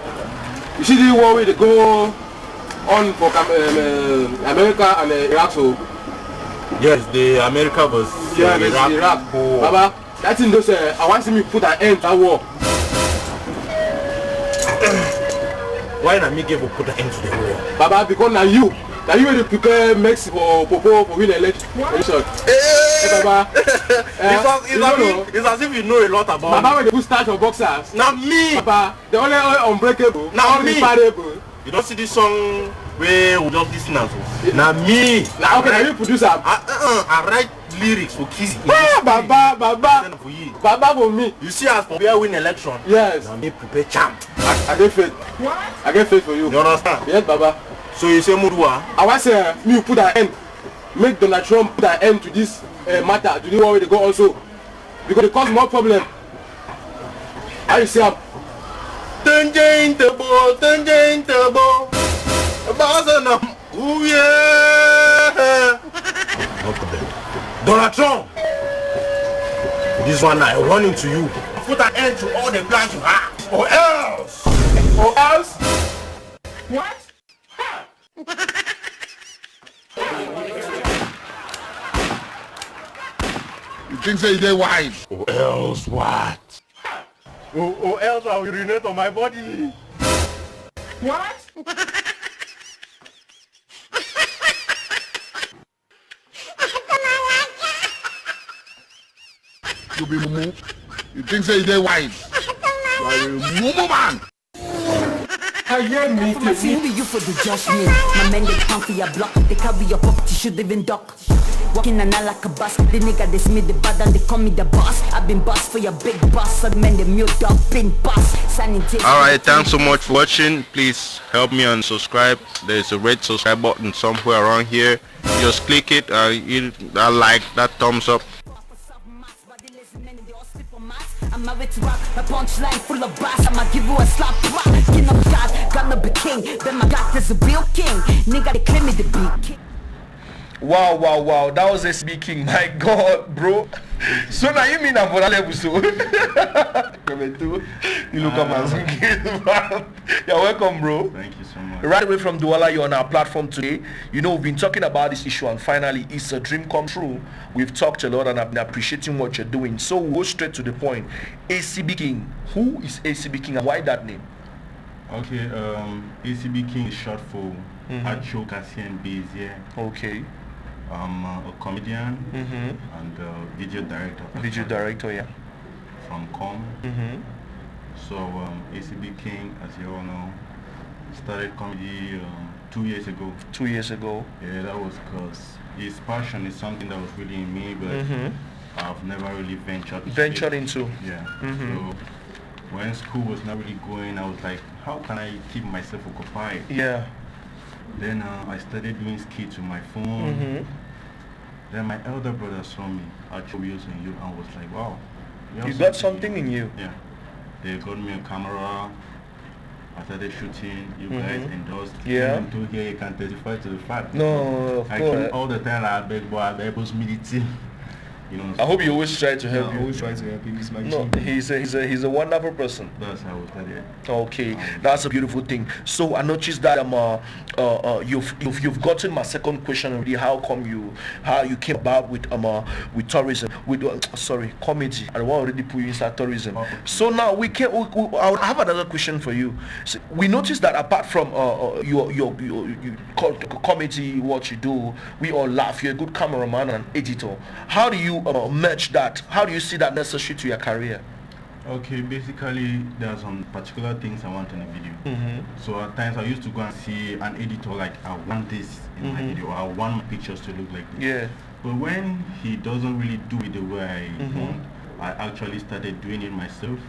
Speaker 8: you see the war they go on for America and Iraq, so
Speaker 9: yes, the America was
Speaker 8: Iraq. Oh. Baba, that thing does I want to see me put an end to that war.
Speaker 9: Why not me give a put an end to the war?
Speaker 8: Baba, because now you will prepare Mexico for win election. Hey, Baba.
Speaker 9: It's as if you know a lot about
Speaker 8: Baba, when they put start your boxers.
Speaker 9: Not me.
Speaker 8: Baba, the only unbreakable.
Speaker 9: Not me.
Speaker 8: Unreparable.
Speaker 9: You don't see this song where we just listen to. Now me.
Speaker 8: Now okay, now you producer.
Speaker 9: I write lyrics for Kizzy.
Speaker 8: Baba. Baba for me.
Speaker 9: You see us for where win election.
Speaker 8: Yes.
Speaker 9: Now me prepare champ.
Speaker 8: I get faith. What? I get faith for you.
Speaker 9: You understand?
Speaker 8: Yes, Baba.
Speaker 9: So you say Mudua?
Speaker 8: I want to say me put an end. Make Donald Trump put an end to this matter. Do you know where they go also? Because it cause more problem. How you see him?
Speaker 9: Tangentable. Bazanam. Ooh yeah. No problem. Donald Trump. This one I run into you. Put an end to all the plans you have. Or else.
Speaker 8: What?
Speaker 10: You think say they wise?
Speaker 9: Or else what?
Speaker 10: Or else I will urinate on my body.
Speaker 8: What?
Speaker 10: You be mumu. You think say they wise? You are a mumu man.
Speaker 8: I hear me.
Speaker 7: My scene will be you for the judge me. My men they come for your block, they carry your property, should even duck. Walking and I like a bus, the nigga they see me the bad and they call me the boss. I've been boss for your big boss, so the men they mute up, been boss.
Speaker 11: Alright, thanks so much for watching. Please help me and subscribe. There's a red subscribe button somewhere around here. Just click it and hit that like, that thumbs up.
Speaker 7: I'm married to rock, my punchline full of bass. I'ma give you a slap rock. King of God, gonna be king. Then my God is a real king. Nigga, they claim me to be king.
Speaker 1: Wow, that was a speaking, my God, bro. So now you mean I'm for that level, so you look up you're welcome, bro.
Speaker 11: Thank you so much.
Speaker 1: Right away from Douala, you're on our platform today. You know, we've been talking about this issue, and finally it's a dream come true. We've talked a lot and I've been appreciating what you're doing. So we'll go straight to the point. ACB King. Who is ACB King and why that name?
Speaker 11: Okay, ACB King is short for Acho Cassian Bezier.
Speaker 1: Okay.
Speaker 11: I'm a comedian and video director.
Speaker 1: Video director, yeah.
Speaker 11: From Com. So ACB King, as you all know, started comedy 2 years ago. 2 years ago. Yeah, that was because his passion is something that was really in me, but I've never really ventured into. Yeah. So when school was not really going, I was like, how can I keep myself occupied? Yeah. Then I started doing skits with my phone. Then my elder brother saw me actually using you and was like, wow.
Speaker 1: You got something in you.
Speaker 11: Yeah. They got me a camera. I started shooting. You guys endorsed.
Speaker 1: Yeah.
Speaker 11: Even here you can testify to the fact.
Speaker 1: No, of
Speaker 11: I
Speaker 1: course.
Speaker 11: keep all the time I beg boy, I beg both military. You know,
Speaker 1: I hope you always try to help you.
Speaker 5: always try to help him. He's my
Speaker 1: No, he's a wonderful person.
Speaker 11: That's how we started.
Speaker 1: Okay, that's a beautiful thing. So I noticed that you've gotten my second question already. How you came about with tourism with comedy? I don't want to already put you inside tourism. Okay. So now I have another question for you. So we noticed that apart from you call comedy, what you do, we all laugh. You're a good cameraman and editor. How do you merge that? How do you see that necessary to your career?
Speaker 11: Okay, basically there are some particular things I want in a video. So at times I used to go and see an editor like, I want this in my video, or I want my pictures to look like this. Yeah. But when he doesn't really do it the way I want, I actually started doing it myself.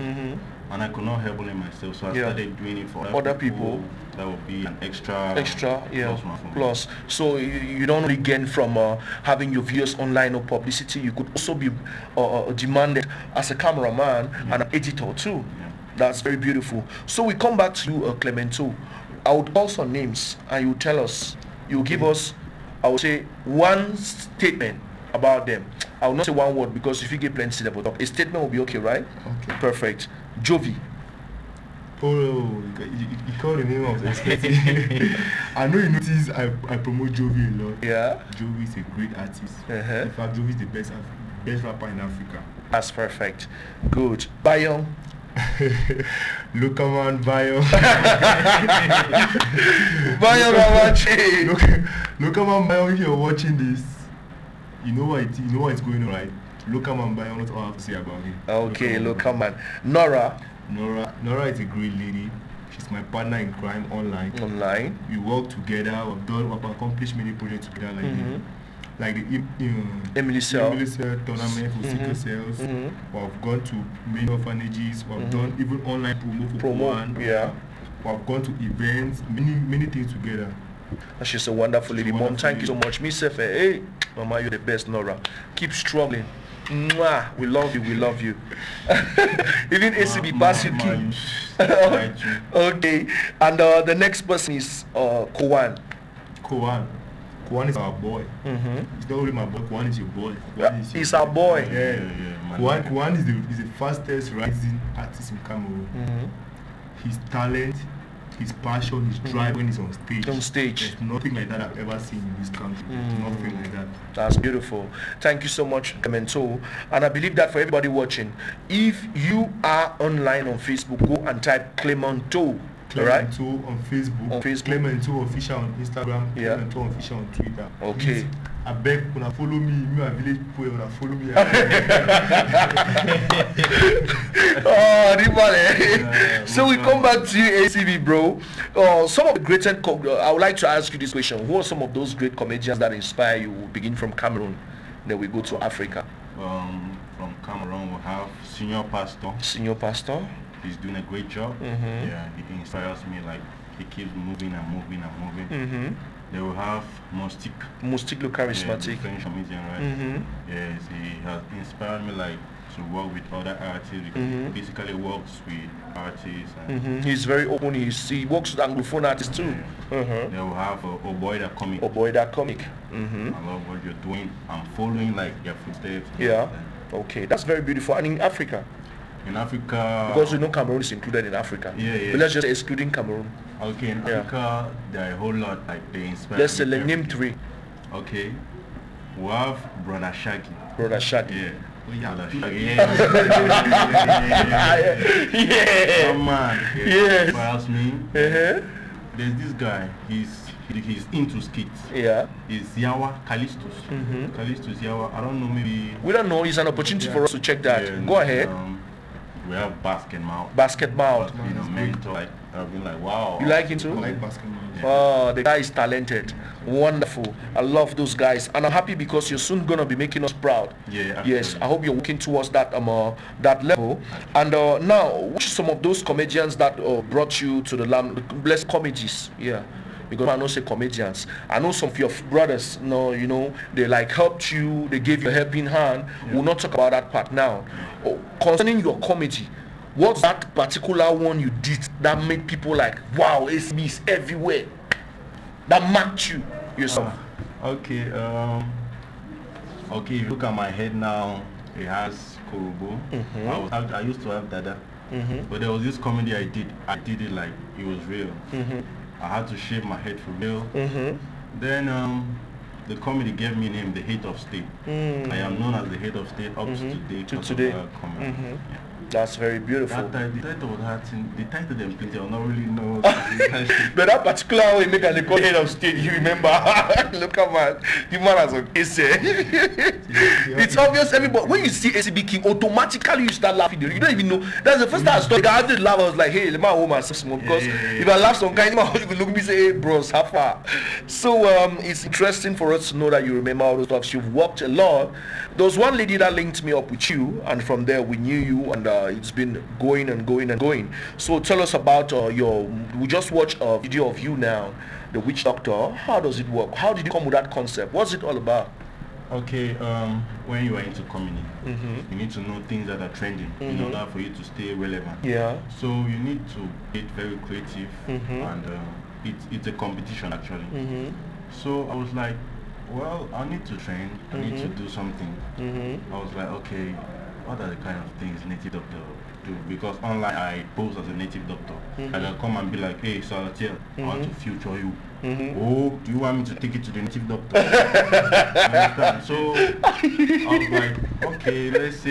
Speaker 11: and I could not help only myself, so I started doing it for
Speaker 1: other people.
Speaker 11: That would be an extra
Speaker 1: plus. So you don't really gain from having your videos online or publicity. You could also be demanded as a cameraman and an editor too. That's very beautiful. So we come back to you, Clemento. I would call some names and you tell us, you give us, I would say, one statement about them. I will not say one word because if you get plenty of talk, a statement will be okay, right? Okay. Perfect. Jovi.
Speaker 5: Oh, you call the name of the I know you notice I promote Jovi a lot.
Speaker 1: Yeah.
Speaker 5: Jovi is a great artist. In fact, Jovi is the best rapper in Africa.
Speaker 1: That's perfect. Good. Bayon.
Speaker 5: Lokaman Bayon.
Speaker 1: Bayon Rawachi.
Speaker 5: Lokaman Bayon, if you're watching this, you know what's going on, right? Lokaman Bayon, that's all I have to say about him.
Speaker 1: Okay, Lokaman. Nora
Speaker 5: is a great lady. She's my partner in crime online. We work together. We've accomplished many projects together, like the Emily Cell tournament for sickle cells. We've gone to many orphanages. We've done even online promo. We've gone to events, many things together.
Speaker 1: She's a wonderful lady. Mom, thank you so much. Me say, hey, Mama, you're the best, Nora. Keep struggling. Mwah, we love you. Even ACB pass you key. Okay, and the next person is Kowan.
Speaker 5: Kowan is our boy. It's not only my boy. Kowan is your boy.
Speaker 1: He's our boy.
Speaker 5: Kowan is the fastest rising artist in Cameroon. His talent, his passion, his drive when he's on stage. There's nothing like that I've ever seen in this country. Nothing like that.
Speaker 1: That's beautiful. Thank you so much, Clemento. And I believe that for everybody watching, if you are online on Facebook, go and type Clemento.
Speaker 5: Clemento on Facebook. Clemento official on Instagram. Clemento official on Twitter.
Speaker 1: Okay.
Speaker 5: Please, I beg, when I follow me, my village people, when I follow me.
Speaker 1: So we come back to you, ACB, bro. Some of the greatest, I would like to ask you this question. Who are some of those great comedians that inspire you? We'll begin from Cameroon, then we go to Africa.
Speaker 11: From Cameroon, we have Senior Pastor. He's doing a great job. Yeah, he inspires me, like he keeps moving and moving. They will have
Speaker 1: Moustique le charismatic.
Speaker 11: French comedian, right? Yes, he has inspired me like to work with other artists because he basically works with artists. And
Speaker 1: He's very open. He works with Anglophone artists too.
Speaker 11: They will have Oboida Comic.
Speaker 1: I
Speaker 11: love what you're doing. I'm following like your footsteps.
Speaker 1: Okay, that's very beautiful. And in Africa?
Speaker 11: In Africa,
Speaker 1: because we know Cameroon is included in Africa. But let's just excluding Cameroon.
Speaker 11: Okay, in Africa, there are a whole lot, like they inspire.
Speaker 1: Let's say name 3.
Speaker 11: Okay, we have Brother Shaggy. Come on. Inspires me. There's this guy. He's into skits. He's Yawa Callistus. Callistus Yawa. I don't know, maybe
Speaker 1: we don't know. It's an opportunity for us to check that. Go ahead.
Speaker 11: We have Basket Mouth.
Speaker 1: You
Speaker 11: know, mentor, like I've been like, wow.
Speaker 1: You like him too?
Speaker 5: I like Basket Mouth.
Speaker 1: Oh, the guy is talented. Wonderful. I love those guys, and I'm happy because you're soon gonna be making us proud. Yes, I hope you're working towards that that level. And now, which are some of those comedians that brought you to the blessed comedies? Because I know say comedians. I know some of your brothers, you know, they like helped you, they gave you a helping hand. We'll not talk about that part now. Concerning your comedy, what's that particular one you did that made people like, wow, ACB is everywhere? That marked you yourself?
Speaker 11: Okay, if you look at my head now, it has Korobo. I used to have Dada. But there was this comedy I did it like it was real. I had to shave my head for real. Then the comedy gave me a name, the Head of State. I am known as the Head of State up to today.
Speaker 1: That's very beautiful.
Speaker 11: The title them plenty, I don't really know.
Speaker 1: But that particular way make an call Head of State, you remember? Look at man, the man has a essay. It's obvious everybody, when you see ACB King, automatically you start laughing. You don't even know. That's the first time I started. I had to laugh. I was like, hey, let my woman smoke. Because if I laugh some kind, my husband will look at me and say, hey bros, how far? So it's interesting for us to know that you remember all those stuff. You've worked a lot. There was one lady that linked me up with you, and from there we knew you, and it's been going and going and going. So tell us about we just watched a video of you now, the witch doctor. How does it work? How did you come with that concept? What's it all about?
Speaker 11: Okay, when you are into comedy, you need to know things that are trending in order for you to stay relevant.
Speaker 1: Yeah.
Speaker 11: So you need to get very creative, and it's a competition actually. So I was like, well, I need to train, I need to do something. I was like, okay, what are the kind of things native doctor do? Because online I pose as a native doctor. And I'll come and be like, hey, Salatiel, I want to future you. Oh, do you want me to take it to the native doctor? Understand? So I was like, okay, let's say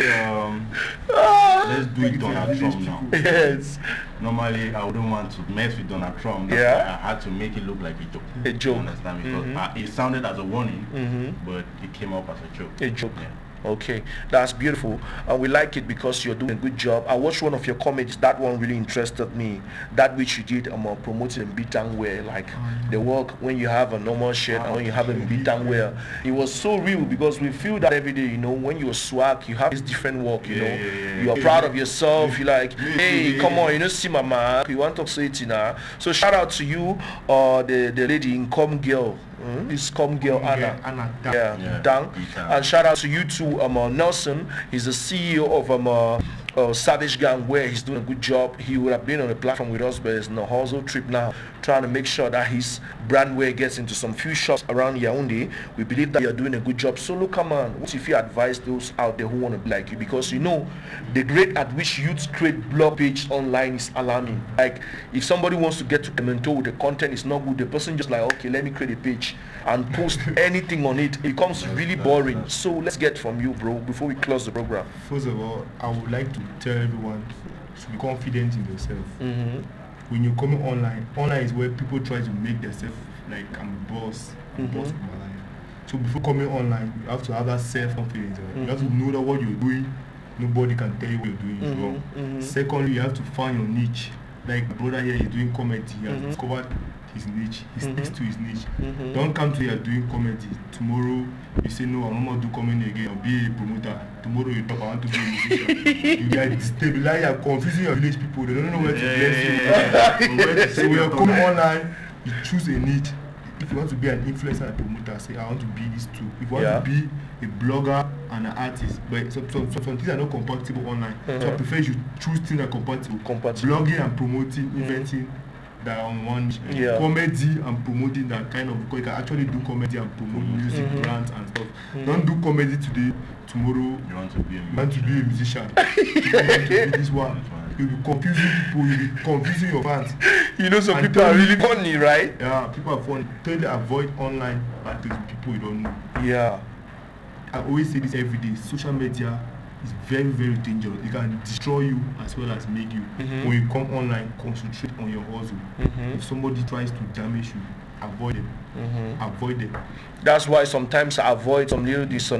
Speaker 11: let's do it Donald Trump now.
Speaker 1: Yes.
Speaker 11: Normally I wouldn't want to mess with Donald Trump. That's why I had to make it look like a joke.
Speaker 1: A joke.
Speaker 11: You understand? Because it sounded as a warning, but it came up as a joke.
Speaker 1: A joke.
Speaker 11: Yeah.
Speaker 1: Okay, that's beautiful, and we like it because you're doing a good job. I watched one of your comedies. That one really interested me. That which you did promoting beatdown wear, like the work when you have a normal shirt and when you have a beatdown wear. It was so real because we feel that every day. You know, when you're swag, you have this different work. You know, you are proud of yourself. You're like, hey, come on, you know, see my mark. You want to say it now. So shout out to you, the lady in Com Girl. This Com Girl Anna. Dang. And shout out to you too, Nelson. He's the CEO of Savage Gang, where he's doing a good job. He would have been on the platform with us, but it's in a hustle trip now, trying to make sure that his brand wear gets into some few shops around Yaoundé. We believe that you're doing a good job. So look, come on, what if you advise those out there who want to be like you? Because you know, the rate at which youths create blog page online is alarming. Like, if somebody wants to get to Clemento with the content is not good, the person just like, okay, let me create a page and post anything on it. It becomes really boring. So let's get from you, bro, before we close the program.
Speaker 5: First of all, I would like to tell everyone to be confident in yourself. When you're coming online is where people try to make themselves like, I'm a boss of my life. So before coming online, you have to have that self-confidence. You have to know that what you're doing, nobody can tell you what you're doing is wrong. Secondly, you have to find your niche. Like my brother here is doing comedy. He has discovered his niche. He sticks to his niche. Don't come to here doing comedy. Tomorrow you say, no, I'm not going to do comedy again. I'll be a promoter. Tomorrow you talk, I want to be a musician. You get destabilized, you're confusing your village people. They don't know where to bless you. So when you're coming online, you choose a niche. If you want to be an influencer and promoter, say, I want to be this too. If you want to be a blogger and an artist, but some things are not compatible online. So I prefer you choose things that are compatible. Blogging and promoting, inventing, that are on one. Comedy and promoting that kind of, because you can actually do comedy and promote music brands and stuff. Don't do comedy today, tomorrow you want to be a musician. You want to be this one. You'll be confusing people, you'll be confusing your fans.
Speaker 1: You know, some people are really funny, right?
Speaker 5: Yeah, people are funny. Totally avoid online battles with people you don't know.
Speaker 1: Yeah.
Speaker 5: I always say this every day. Social media is very, very dangerous. It can destroy you as well as make you. When you come online, concentrate on your hustle. If somebody tries to damage you, avoid them. Avoid them.
Speaker 1: That's why sometimes I avoid some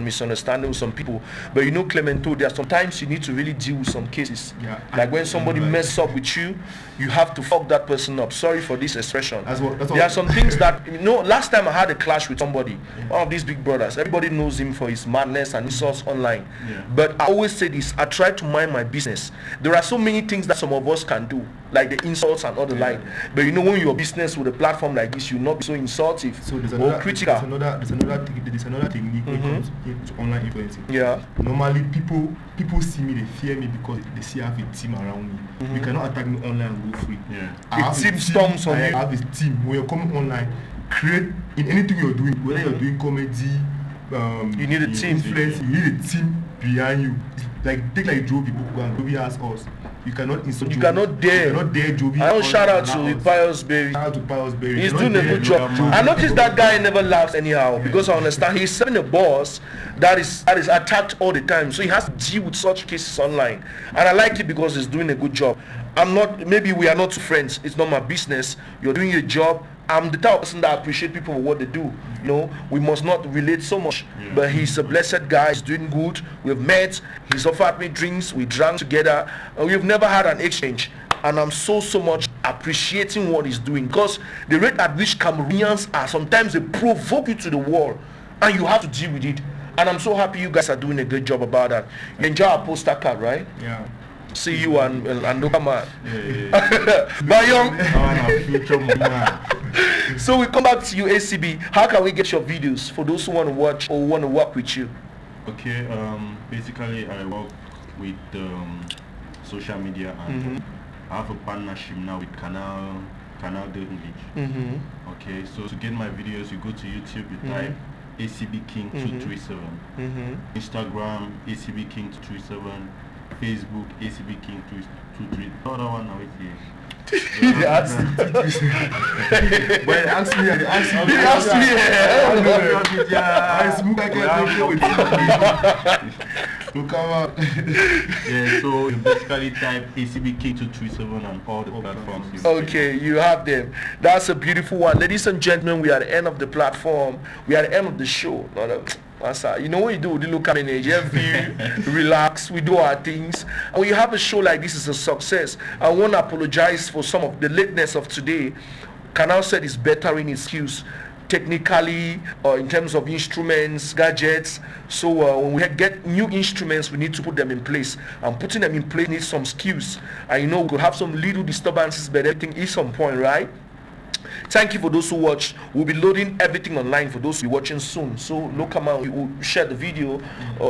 Speaker 1: misunderstanding with some people. But you know, Clemento, there are sometimes you need to really deal with some cases. Like when somebody messes up with you, you have to fuck that person up. Sorry for this expression. There are some things that, you know, last time I had a clash with somebody, one of these big brothers, everybody knows him for his madness and insults online. But I always say this, I try to mind my business. There are so many things that some of us can do, like the insults and all the like. But you know, when you're business with a platform like this, you'll not be so insultive or critical.
Speaker 5: There's another technique when it comes to online influencing. Normally people see me, they fear me because they see I have a team around me. You cannot attack me online and go free. I have a team. When you're coming online, create in anything you're doing, whether you're doing comedy,
Speaker 1: you need a team.
Speaker 5: Influence, you need a team behind you. Like take like Jovi, and Jovi has us. You cannot insult.
Speaker 1: You cannot dare Jovi. I don't shout out to Pius Berry. He's doing a good job. I noticed that guy never laughs anyhow because I understand he's serving a boss that is attacked all the time. So he has to deal with such cases online. And I like it because he's doing a good job. Maybe we are not friends. It's not my business. You're doing your job. I'm the type of person that appreciate people for what they do. You know, we must not relate so much. But he's a blessed guy. He's doing good. We've met. He's offered me drinks. We drank together. We've never had an exchange. And I'm so much appreciating what he's doing because the rate at which Cameroonians are, sometimes they provoke you to the wall and you have to deal with it. And I'm so happy you guys are doing a good job about that. You enjoy our poster card, right?
Speaker 5: Yeah.
Speaker 1: See you and Lokaman. Bayong. So we come back to you, ACB. How can we get your videos for those who want to watch or want to work with you?
Speaker 11: Okay, basically I work with social media and I have a partnership now with Canal de English. Okay, so to get my videos, you go to YouTube, you type ACB King 237, Instagram ACB King 237, Facebook ACB King 233. Other one now it's here.
Speaker 1: He asked
Speaker 11: Yeah, so you basically type ACB King 237 on all the platforms.
Speaker 1: Okay, you have them. That's a beautiful one. Ladies and gentlemen, we are at the end of the platform. We are at the end of the show. You know what you do with the local manager, relax, we do our things. And when you have a show like this, is a success. I want to apologize for some of the lateness of today. Canal said it's better in his skills, technically, or in terms of instruments, gadgets. So when we get new instruments, we need to put them in place. And putting them in place needs some skills. And you know, we could have some little disturbances, but everything is on point, right? Thank you for those who watch. We'll be loading everything online for those who are watching soon. So Lokaman, we will share the video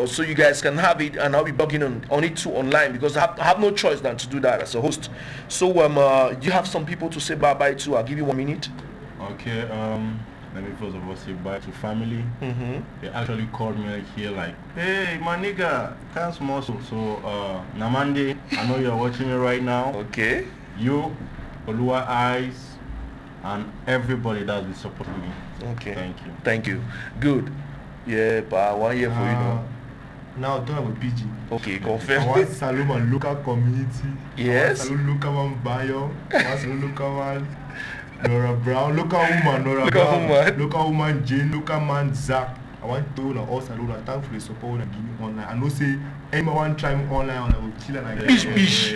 Speaker 1: so you guys can have it, and I'll be bugging on it too online because I have no choice than to do that as a host. So you have some people to say bye bye to. I'll give you 1 minute.
Speaker 11: Okay, let me first of all say bye to family. They actually called me here like, hey my nigga, thanks muscle. So Namande, I know you're watching me right now.
Speaker 1: Okay.
Speaker 11: You, Olua Eyes, and everybody that will support me.
Speaker 1: Okay.
Speaker 11: Thank you.
Speaker 1: Thank you. Good. Yeah, but 1 year for you now.
Speaker 5: Now don't have a PG.
Speaker 1: Okay, confirm.
Speaker 5: I want salute my local community.
Speaker 1: Yes.
Speaker 5: I want salute local man Bayo. I want salute local man Nora Brown, local woman Nora Brown, local woman Jane, local man Zach. I want to all salute and thank for the support and give me online. I know say anyone want try me online and I will kill and I get
Speaker 1: bish.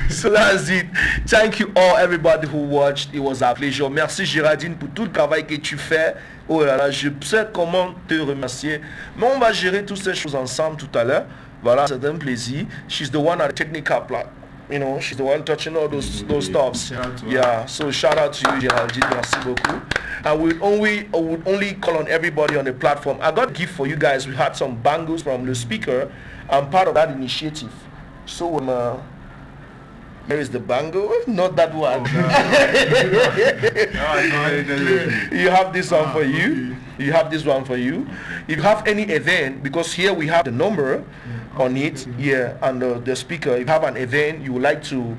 Speaker 1: So that's it. Thank you all everybody who watched. It was a pleasure. Merci Géraldine pour tout le travail que tu fais. Oh là là, je sais comment te remercier. Mais on va gérer toutes ces choses ensemble tout à l'heure. Voilà, c'est un plaisir. She's the one at the technical plan. You know, she's the one touching all those stuffs. Yeah, so shout out to you, Géraldine. Merci beaucoup. I would only call on everybody on the platform. I got a gift for you guys. We had some bangles from the speaker. I'm part of that initiative. So here is the bangle. Not that one. You have this one for you. You have this one for you. If you have any event, because here we have the number on it, and the speaker. If you have an event you would like to,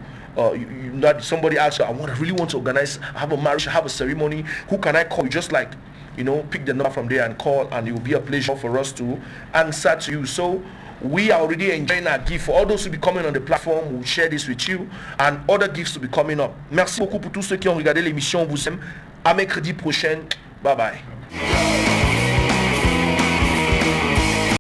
Speaker 1: somebody asks you, I really want to organize, have a marriage, have a ceremony. Who can I call? You just like, pick the number from there and call, and it will be a pleasure for us to answer to you. So we are already enjoying our gift. For all those who be coming on the platform, we'll share this with you, and other gifts will be coming up. Merci beaucoup pour tous ceux qui ont regardé l'émission. On vous aime. À mercredi prochain. Bye bye.